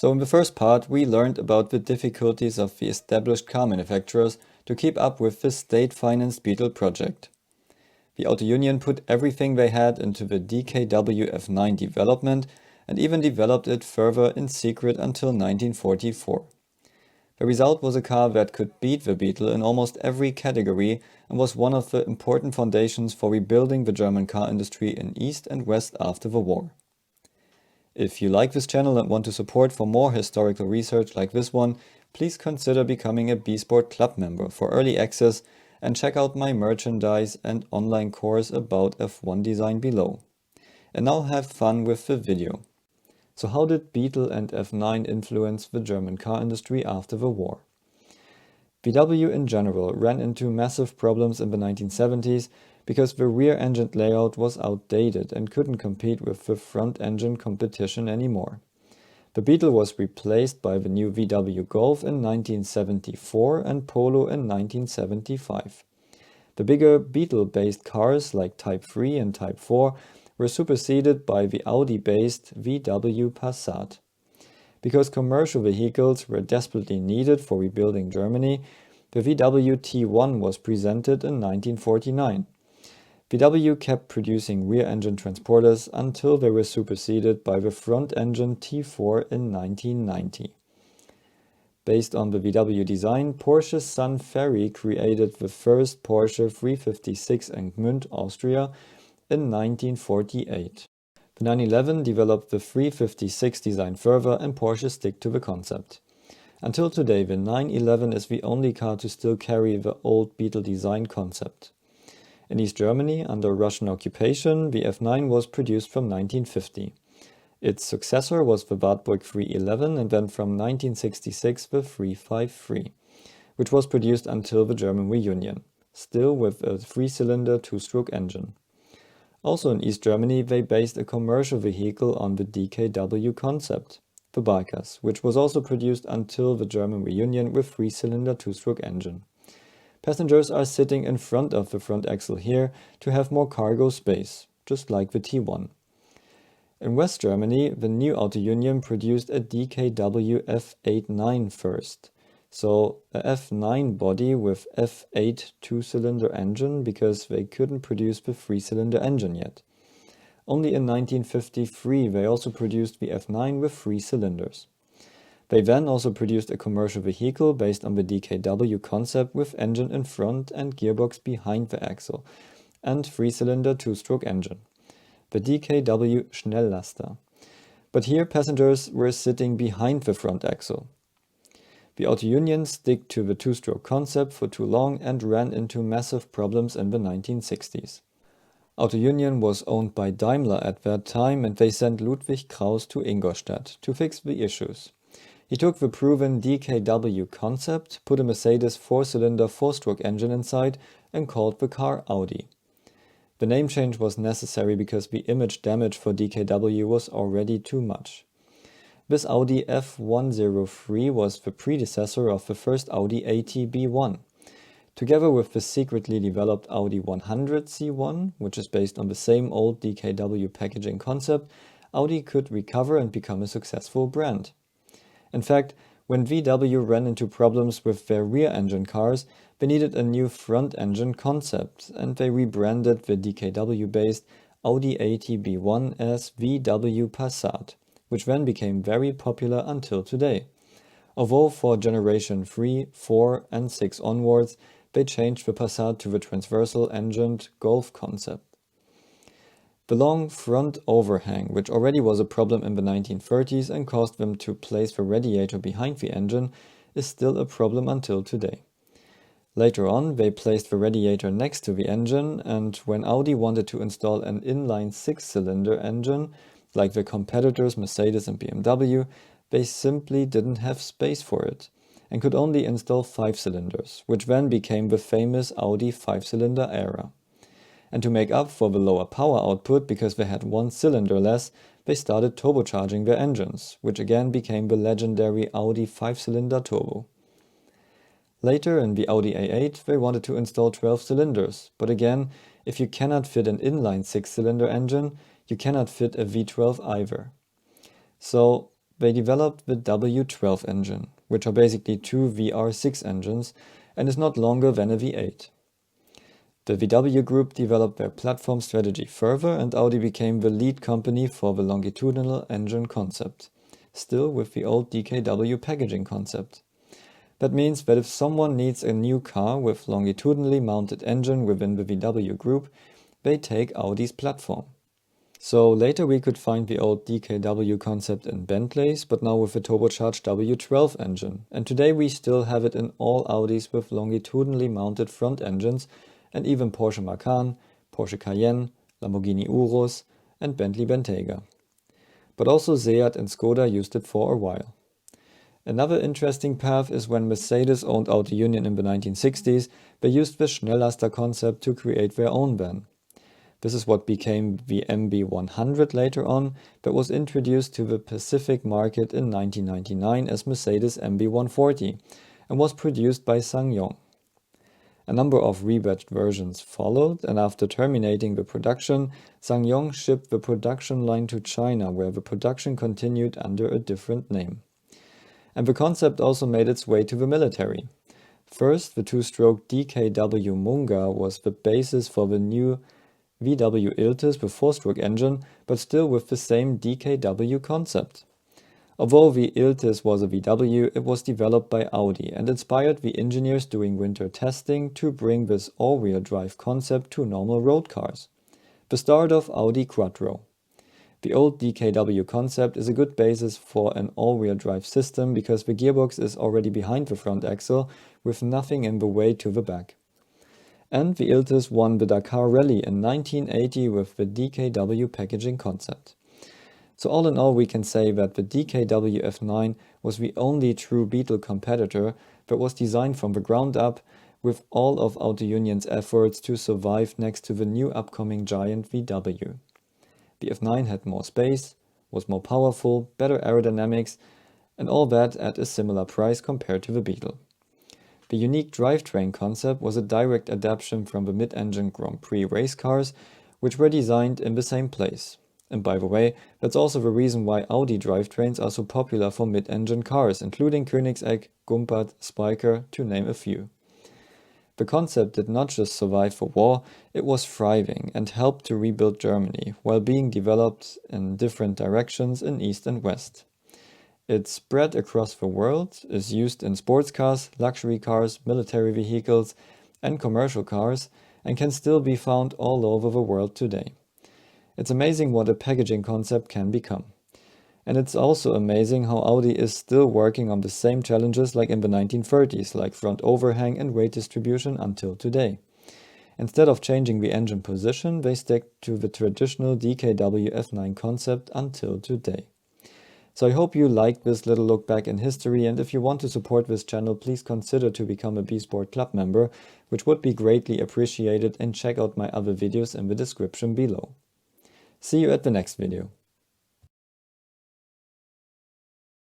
So in the first part, we learned about the difficulties of the established car manufacturers to keep up with the state-financed Beetle project. The Auto Union put everything they had into the DKW F9 development and even developed it further in secret until 1944. The result was a car that could beat the Beetle in almost every category and was one of the important foundations for rebuilding the German car industry in East and West after the war. If you like this channel and want to support for more historical research like this one, please consider becoming a B-Sport Club member for early access and check out my merchandise and online course about F1 design below. And now have fun with the video. So how did Beetle and F9 influence the German car industry after the war? VW in general ran into massive problems in the 1970s because the rear-engine layout was outdated and couldn't compete with the front-engine competition anymore. The Beetle was replaced by the new VW Golf in 1974 and Polo in 1975. The bigger Beetle-based cars like Type 3 and Type 4 were superseded by the Audi-based VW Passat. Because commercial vehicles were desperately needed for rebuilding Germany, the VW T1 was presented in 1949. VW kept producing rear-engine transporters until they were superseded by the front-engine T4 in 1990. Based on the VW design, Porsche's son Ferry created the first Porsche 356 in Gmünd, Austria, in 1948. The 911 developed the 356 design further and Porsche stick to the concept. Until today, the 911 is the only car to still carry the old Beetle design concept. In East Germany, under Russian occupation, the F9 was produced from 1950. Its successor was the Wartburg 311 and then from 1966 the 353, which was produced until the German reunion, still with a 3-cylinder 2-stroke engine. Also in East Germany, they based a commercial vehicle on the DKW concept, the Bikers, which was also produced until the German reunion with 3-cylinder 2-stroke engine. Passengers are sitting in front of the front axle here to have more cargo space, just like the T1. In West Germany, the new Auto Union produced a DKW F9 first. So a F9 body with F8 2-cylinder engine because they couldn't produce the 3-cylinder engine yet. Only in 1953 they also produced the F9 with 3 cylinders. They then also produced a commercial vehicle based on the DKW concept with engine in front and gearbox behind the axle, and 3-cylinder 2-stroke engine, the DKW Schnelllaster. But here passengers were sitting behind the front axle. The Auto Union stuck to the 2-stroke concept for too long and ran into massive problems in the 1960s. Auto Union was owned by Daimler at that time and they sent Ludwig Kraus to Ingolstadt to fix the issues. He took the proven DKW concept, put a Mercedes 4-cylinder 4-stroke engine inside and called the car Audi. The name change was necessary because the image damage for DKW was already too much. This Audi F103 was the predecessor of the first Audi AT-B1. Together with the secretly developed Audi 100 C1, which is based on the same old DKW packaging concept, Audi could recover and become a successful brand. In fact, when VW ran into problems with their rear-engine cars, they needed a new front-engine concept, and they rebranded the DKW-based Audi AT-B1 as VW Passat, which then became very popular until today. Although for generation 3, 4 and 6 onwards, they changed the Passat to the transversal-engined Golf concept. The long front overhang, which already was a problem in the 1930s and caused them to place the radiator behind the engine, is still a problem until today. Later on, they placed the radiator next to the engine, and when Audi wanted to install an inline 6-cylinder engine, like the competitors Mercedes and BMW, they simply didn't have space for it, and could only install 5 cylinders, which then became the famous Audi 5-cylinder aero. And to make up for the lower power output because they had 1 cylinder less, they started turbocharging their engines, which again became the legendary Audi 5-cylinder turbo. Later in the Audi A8 they wanted to install 12 cylinders, but again, if you cannot fit an inline 6-cylinder engine, you cannot fit a V12 either. So they developed the W12 engine, which are basically two VR6 engines and is not longer than a V8. The VW group developed their platform strategy further, and Audi became the lead company for the longitudinal engine concept, still with the old DKW packaging concept. That means that if someone needs a new car with longitudinally mounted engine within the VW group, they take Audi's platform. So later we could find the old DKW concept in Bentleys, but now with the turbocharged W12 engine, and today we still have it in all Audis with longitudinally mounted front engines, and even Porsche Macan, Porsche Cayenne, Lamborghini Urus, and Bentley Bentayga. But also Seat and Skoda used it for a while. Another interesting path is when Mercedes owned Auto Union in the 1960s, they used the Schnelllaster concept to create their own van. This is what became the MB100 later on, but was introduced to the Pacific market in 1999 as Mercedes MB140 and was produced by SsangYong. A number of rebadged versions followed, and after terminating the production, SsangYong shipped the production line to China, where the production continued under a different name. And the concept also made its way to the military. First, the two-stroke DKW Munga was the basis for the new VW Iltis with four-stroke engine, but still with the same DKW concept. Although the Iltis was a VW, it was developed by Audi and inspired the engineers doing winter testing to bring this all-wheel drive concept to normal road cars. The start of Audi Quattro. The old DKW concept is a good basis for an all-wheel drive system because the gearbox is already behind the front axle with nothing in the way to the back. And the Iltis won the Dakar Rally in 1980 with the DKW packaging concept. So all in all, we can say that the DKW F9 was the only true Beetle competitor that was designed from the ground up with all of Auto Union's efforts to survive next to the new upcoming giant VW. The F9 had more space, was more powerful, better aerodynamics, and all that at a similar price compared to the Beetle. The unique drivetrain concept was a direct adaptation from the mid-engine Grand Prix race cars, which were designed in the same place. And by the way, that's also the reason why Audi drivetrains are so popular for mid-engine cars, including Koenigsegg, Gumpert, Spyker, to name a few. The concept did not just survive the war, it was thriving and helped to rebuild Germany, while being developed in different directions in East and West. It spread across the world, is used in sports cars, luxury cars, military vehicles, and commercial cars, and can still be found all over the world today. It's amazing what a packaging concept can become. And it's also amazing how Audi is still working on the same challenges like in the 1930s, like front overhang and weight distribution until today. Instead of changing the engine position, they stick to the traditional DKW F9 concept until today. So I hope you liked this little look back in history, and if you want to support this channel, please consider to become a B-Sport Club member, which would be greatly appreciated, and check out my other videos in the description below. See you at the next video.